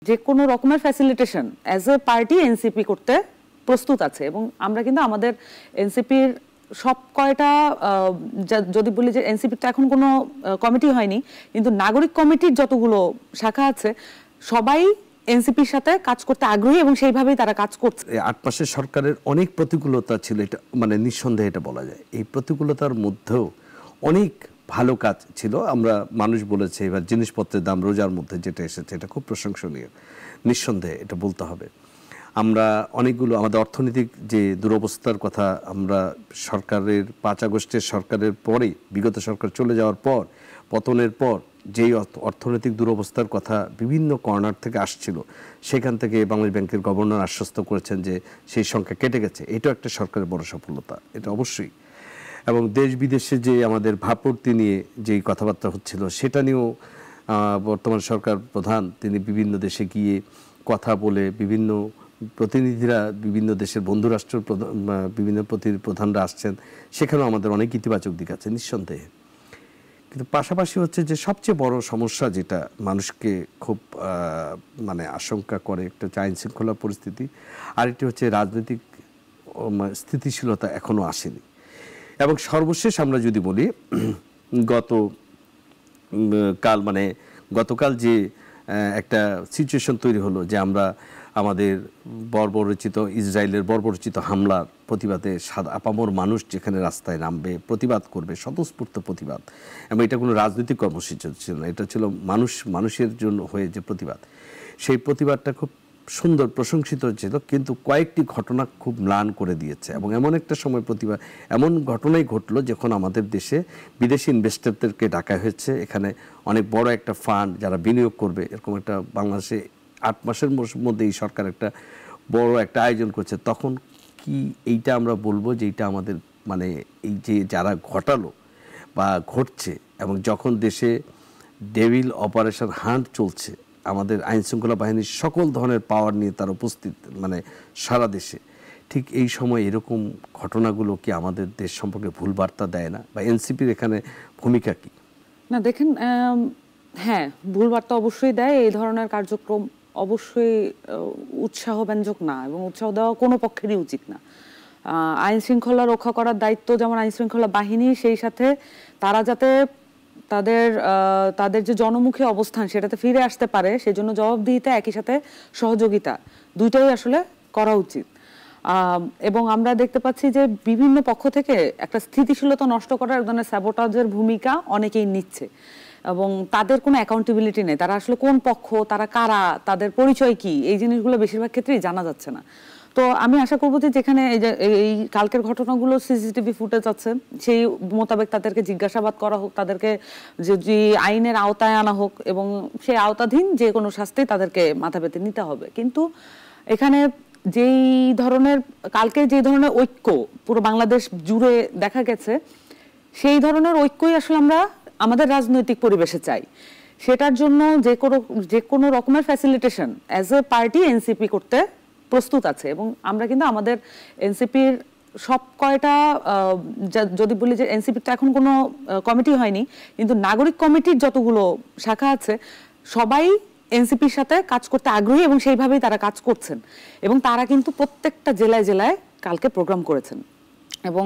যে কোনো রকমের facilitation as a party NCP করতে প্রস্তুত আছে। এবং আমরা কিন্তু আমাদের এনসিপির সব কয়টা, যদি বলি যে এনসিপির তো এখন কোনো কমিটি হয়নি, কিন্তু নাগরিক কমিটির যতগুলো শাখা আছে সবাই এনসিপির সাথে কাজ করতে আগ্রহী এবং সেইভাবেই তারা কাজ করছে। 8 মাসের সরকারের অনেক প্রতিকূলতা ছিল, এটা মানে নিঃসন্দেহে এটা বলা যায়। এই প্রতিকূলতার মধ্যেও অনেক ভালো কাজ ছিল। আমরা মানুষ বলেছে এবার জিনিসপত্রের দাম রোজার মধ্যে যেটা এসেছে এটা খুব প্রশংসনীয়, নিঃসন্দেহে এটা বলতে হবে। আমরা অনেকগুলো আমাদের অর্থনৈতিক যে দুরবস্থার কথা আমরা সরকারের 5 আগস্টের সরকারের পরে, বিগত সরকার চলে যাওয়ার পর, পতনের পর যেই অর্থনৈতিক দুরবস্থার কথা বিভিন্ন কর্নার থেকে আসছিল, সেখান থেকে বাংলাদেশ ব্যাংকের গভর্নর আশ্বস্ত করেছেন যে সেই সংখ্যা কেটে গেছে। এটাও একটা সরকারের বড় সফলতা, এটা অবশ্যই। এবং দেশ বিদেশে যে আমাদের ভাবমূর্তি নিয়ে যেই কথাবার্তা হচ্ছিল সেটা নিয়েও বর্তমান সরকার প্রধান তিনি বিভিন্ন দেশে গিয়ে কথা বলে, বিভিন্ন প্রতিনিধিরা বিভিন্ন দেশের বন্ধুরাষ্ট্র বিভিন্ন প্রধানরা আসছেন, সেখানেও আমাদের অনেক ইতিবাচক দিক আছে নিঃসন্দেহে। কিন্তু পাশাপাশি হচ্ছে যে সবচেয়ে বড় সমস্যা যেটা মানুষকে খুব মানে আশঙ্কা করে, একটা হচ্ছে আইন শৃঙ্খলা পরিস্থিতি, আরেকটি হচ্ছে রাজনৈতিক স্থিতিশীলতা এখনো আসেনি। এবং সর্বশেষ আমরা যদি বলি গতকাল যে একটা সিচুয়েশন তৈরি হলো যে আমরা আমাদের বর্বরচিত ইসরায়েলের বর্বরচিত হামলার প্রতিবাদে আপামর মানুষ যেখানে রাস্তায় নামবে, প্রতিবাদ করবে, স্বতঃস্ফূর্ত প্রতিবাদ, এবং এটা কোনো রাজনৈতিক কর্মসূচি ছিল না, এটা ছিল মানুষের জন্য হয়ে যে প্রতিবাদ, সেই প্রতিবাদটা খুব সুন্দর প্রশংসিত ছিল। কিন্তু কয়েকটি ঘটনা খুব ম্লান করে দিয়েছে। এবং এমন একটা সময় এমন ঘটনাই ঘটলো যখন আমাদের দেশে বিদেশি ইনভেস্টরদেরকে ডাকা হয়েছে, এখানে অনেক বড় একটা ফান্ড যারা বিনিয়োগ করবে, এরকম একটা বাংলাদেশে 8 মাসের মধ্যে এই সরকার একটা বড় একটা আয়োজন করছে। তখন কি এইটা আমরা বলবো যে এইটা আমাদের মানে এই যে যারা ঘটালো বা ঘটছে, এবং যখন দেশে ডেভিল অপারেশন হান্ট চলছে, আমাদের আইন শৃঙ্খলা বাহিনীর সকল ধরনের পাওয়ার নিয়ে তার উপস্থিত মানে সারা দেশে, ঠিক এই সময় এরকম ঘটনাগুলো কি আমাদের দেশ সম্পর্কে ভুল বার্তা দেয় না? বা এনসিপির এখানে ভূমিকা কি? না দেখেন, হ্যাঁ ভুল বার্তা অবশ্যই দেয়। এই ধরনের কার্যক্রম অবশ্যই উৎসাহব্যঞ্জক না, এবং উৎসাহ দেওয়া কোনো পক্ষেরই উচিত না। আইন শৃঙ্খলা রক্ষা করার দায়িত্ব যেমন আইন শৃঙ্খলা বাহিনী, সেই সাথে তারা যাতে তাদের যে জনমুখী অবস্থান সেটাতে ফিরে আসতে পারে, সেজন্য জবাবদিহিতা একই সাথে সহযোগিতা দুইটাই আসলে করা উচিত। এবং আমরা দেখতে পাচ্ছি যে বিভিন্ন পক্ষ থেকে একটা স্থিতিশীলতা নষ্ট করার এক ধরনের স্যাবোটাজের ভূমিকা অনেকেই নিচ্ছে, এবং তাদের কোনো অ্যাকাউন্টেবিলিটি নেই। তারা আসলে কোন পক্ষ, তারা কারা, তাদের পরিচয় কি, এই জিনিসগুলো বেশিরভাগ ক্ষেত্রেই জানা যাচ্ছে না। তো আমি আশা করবো যে যেখানে এই কালকের ঘটনাগুলো সিসিটিভি ফুটেজ আছে, সেই মোতাবেক তাদেরকে জিজ্ঞাসাবাদ করা হোক, তাদেরকে যে আইনের আওতায় আনা হোক, এবং সেই আওতাধীন যে কোনো শাস্তি তাদেরকে মাথা পেতে নিতে হবে। কিন্তু এখানে যেই ধরনের কালকে যে ধরনের ঐক্য পুরো বাংলাদেশ জুড়ে দেখা গেছে, সেই ধরনের ঐক্যই আসলে আমরা আমাদের রাজনৈতিক পরিবেশে চাই। সেটার জন্য যে কোনো রকমের facilitation as a party NCP করতে প্রস্তুত আছে। এবং আমরা কিন্তু আমাদের এনসিপির সব কয়টা, যদি বলি যে এনসিপির তো এখন কোনো কমিটি হয়নি, কিন্তু নাগরিক কমিটির যতগুলো শাখা আছে সবাই এনসিপির সাথে কাজ করতে আগ্রহী এবং সেইভাবেই তারা কাজ করছেন। এবং তারা কিন্তু প্রত্যেকটা জেলায় জেলায় কালকে প্রোগ্রাম করেছেন, এবং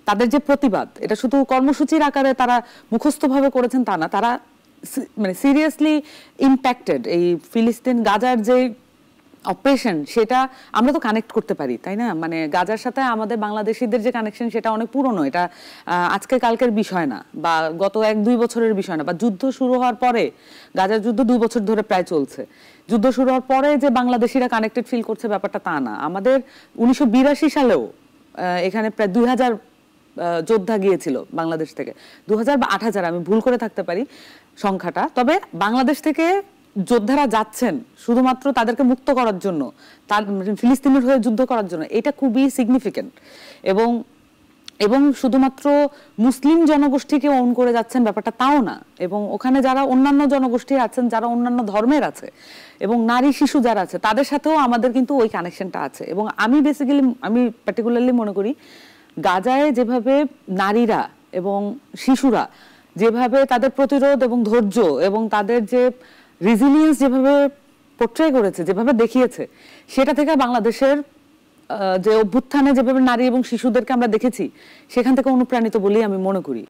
তাদের যে প্রতিবাদ এটা শুধু কর্মসূচির আকারে তারা মুখস্থভাবে করেছেন তা না, তারা মানে সিরিয়াসলি ইম্প্যাক্টেড। এই ফিলিস্তিন গাজার যে অপারেশন সেটা আমরা তো কানেক্ট করতে পারি, তাই না? মানে গাজার সাথে আমাদের বাংলাদেশিদের যে কানেকশন সেটা অনেক পুরনো, এটা আজকে কালকের বিষয় না, বা গত 1-2 বছরের বিষয় না, বা যুদ্ধ শুরু হওয়ার পরে, গাজার যুদ্ধ 2 বছর ধরে প্রায় চলছে, যুদ্ধ শুরু হওয়ার পরে যে বাংলাদেশিরা কানেক্টেড ফিল করছে ব্যাপারটা তা না। আমাদের 1982 সালেও এখানে প্রায় 2000 যোদ্ধা গিয়েছিল বাংলাদেশ থেকে, 2000 বা 8000, আমি ভুল করে থাকতে পারি সংখ্যাটা। তবে বাংলাদেশ থেকে যোদ্ধারা যাচ্ছেন শুধুমাত্র তাদেরকে মুক্ত করার জন্য, তার ফিলিস্তিনের হয়ে যুদ্ধ করার জন্য, এটা খুবই সিগনিফিকেন্ট। এবং শুধুমাত্র মুসলিম জনগোষ্ঠীকে ওন করে যাচ্ছেন ব্যাপারটা তাও না, এবং ওখানে যারা অন্যান্য জনগোষ্ঠী আছেন, যারা অন্যান্য ধর্মের আছে, এবং নারী শিশু যারা আছে, তাদের সাথেও আমাদের কিন্তু ওই কানেকশনটা আছে। এবং আমি পার্টিকুলারলি মনে করি গাজায় যেভাবে নারীরা এবং শিশুরা যেভাবে তাদের প্রতিরোধ এবং ধৈর্য এবং তাদের যে রেজিলিয়েন্স যেভাবে পোর্ট্রে করেছে, যেভাবে দেখিয়েছে, সেটা থেকে বাংলাদেশের যে অভ্যুত্থানে যেভাবে নারী এবং শিশুদেরকে আমরা দেখেছি, সেখান থেকে অনুপ্রাণিত বলেই আমি মনে করি।